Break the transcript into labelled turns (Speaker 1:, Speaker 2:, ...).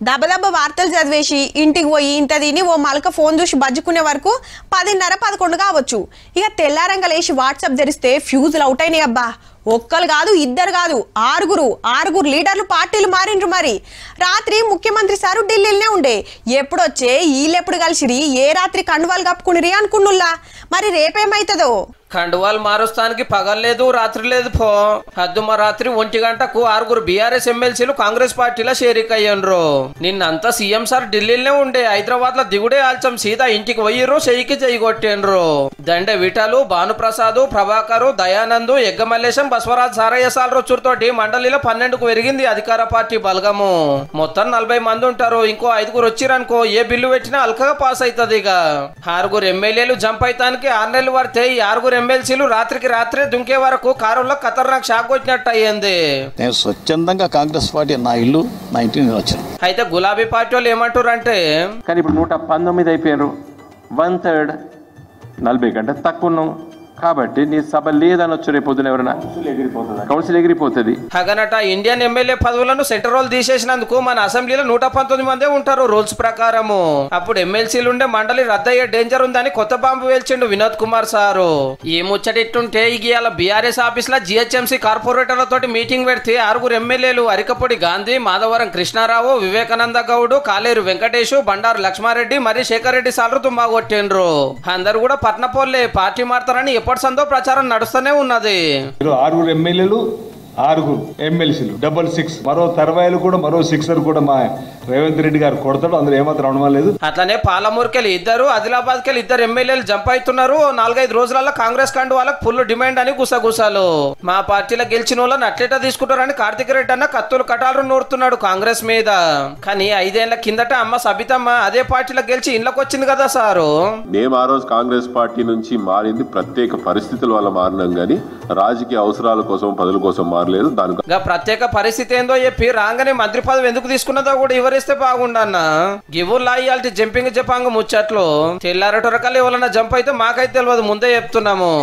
Speaker 1: దబదబ వార్తలు చదివేసి ఇంటికి పోయి ఇంత తిని ఓ మలక ఫోన్ చూసి బజ్జుకునే వరకు 10:30-11 కావచ్చు. ఇక తెల్లారంగా లేచి వాట్సాప్ తెరిస్తే ఫ్యూజులు అవుట్ అయినాయి. అబ్బా, ఒక్కరు కాదు, ఇద్దరు కాదు, ఆరుగురు లీడర్లు పార్టీలు మారిండ్రు. మరి రాత్రి ముఖ్యమంత్రి సారు ఢిల్లీలోనే ఉండే. ఎప్పుడొచ్చే వీళ్ళెప్పుడు కలిసిరి, ఏ రాత్రి కండువాలు కప్పుకునిరి అనుకున్నుల్లా. మరి రేపేమైతుందో?
Speaker 2: కండువాలు మారుస్తానికి పగల్లేదు, రాత్రి లేదు. పో హద్దుమ రాత్రి 1 గంటకు 6 బీఆర్ఎస్ ఎమ్మెల్సీలు కాంగ్రెస్ పార్టీలో చేరికయ్యండ్రు. నిన్నంతా సీఎం సార్ ఢిల్లీలోనే ఉండే. హైదరాబాద్ లో దిగుడే ఆల్చం సీదా ఇంటికి పోయిర్రు, చెయ్యికి చెయ్యి కొట్టిండ్రు. దండే విఠలు, భానుప్రసాద్, ప్రభాకరు, దయానంద్, ఎగ్గమల్లేశం, బసవరాజ్ సారయ్య సాల్ రుచుతోటి మండలిలో 12కు పెరిగింది అధికార పార్టీ బలగము. మొత్తం 40 మంది ఉంటారు. ఇంకో 5 వచ్చిరనుకో ఏ బిల్లు పెట్టినా అల్కగా పాస్ అవుతుంది. ఇక 6 ఎమ్మెల్యేలు జంప్ అయితానికి 6 నెలలు పడితే ఈ 6 ఎమ్మెల్సీలు రాత్రికి రాత్రే దుంకే వరకు కారులో ఖతర్నాక్ షాక్ వచ్చినట్టు అయ్యింది.
Speaker 3: నేను స్వచ్ఛందంగా కాంగ్రెస్ పార్టీ నా ఇల్లు నా ఇంటికి నేను వచ్చాను.
Speaker 2: అయితే గులాబీ పార్టీ వాళ్ళు ఏమంటారు అంటే,
Speaker 4: కానీ ఇప్పుడు 119 అయిపోయారు. 1/3 40 గంటలు తక్కువ ఉన్నాం కాబట్టి నీ సభ లేదనొచ్చు. రేపు పొద్దున ఎవరైనా కౌన్సిల్ ఎగిరిపోతుంది.
Speaker 2: హగనట ఇండియన్ ఎమ్మెల్యే పదవులను సెంట్రల్ రోల్ తీసేసినందుకు మన అసెంబ్లీలో 119 మందే ఉంటారు రూల్స్ ప్రకారము. అప్పుడు ఎమ్మెల్సీలు ఉండే మండలి రద్దయ్యే డేంజర్ ఉందని కొత్త బాంబు వేల్చిండు వినోద్ కుమార్ సారు. ఈ ముచ్చటిట్టుంటే ఇవాళ బీఆర్ఎస్ ఆఫీస్ లో జిహెచ్ఎంసీ కార్పొరేటర్లతో మీటింగ్ పెడితే 6 ఎమ్మెల్యేలు అరికపొడి గాంధీ, మాధవరం కృష్ణారావు, వివేకానంద గౌడ్, కాలేరు వెంకటేష్, బండారు లక్ష్మారెడ్డి, మరి శేఖర్ రెడ్డి సార్లు తుమ్మా కొట్టిండ్రు. అందరు కూడా పట్నపోల్లే పార్టీ మారుతారని సందో ప్రచారం నడుస్తూనే ఉన్నది.
Speaker 5: 6 ఎమ్మెల్యేలు 6 ఎమ్మెల్సీలు 666 మరో తర్వాయిలు కూడా మరో 6 కూడా మా రేవంత్ రెడ్డి గారు కొడతాడు. అందులో ఏమాత్రం అనుమానం లేదు.
Speaker 2: అట్లనే పాలమూరుకెళ్ళి 2, ఆదిలాబాద్ కెళ్ళి 2 ఎమ్మెల్యేలు జంప్ అవుతున్నారు. 4-5 రోజులలో కాంగ్రెస్ కండు వాళ్ళకి ఫుల్ డిమాండ్ అని గుసగుసాలు. మా పార్టీలో గెలిచిన వాళ్ళని అట్లేటా తీసుకుంటారని కార్తిక్ రెడ్డి అన్న కత్తులు కటాలు నూరుతున్నాడు కాంగ్రెస్ మీద. కానీ 5 ఏళ్ల కిందట అమ్మ సబితమ్మ అదే పార్టీలో గెలిచి ఇళ్ళకి వచ్చింది కదా సారు.
Speaker 6: మేము ఆ రోజు కాంగ్రెస్ పార్టీ నుంచి మారింది ప్రత్యేక పరిస్థితుల వల్ల మారినాం గానీ రాజకీయ అవసరాల కోసం పదవుల కోసం మారలేదు. దానికి
Speaker 2: ప్రత్యేక పరిస్థితి ఏందో చెప్పి రాగానే మంత్రి పదవి ఎందుకు తీసుకున్నదో కూడా వివరిస్తే బాగుండన్న. గివుల్లా ఇయాల్టి జంపింగ్ జపాంగ్ ముచ్చట్లు తెల్లారటొరకల్లి ఎవరన్నా జంప్ అయితే మాకైతే తెలియదు, ముందే చెప్తున్నాము.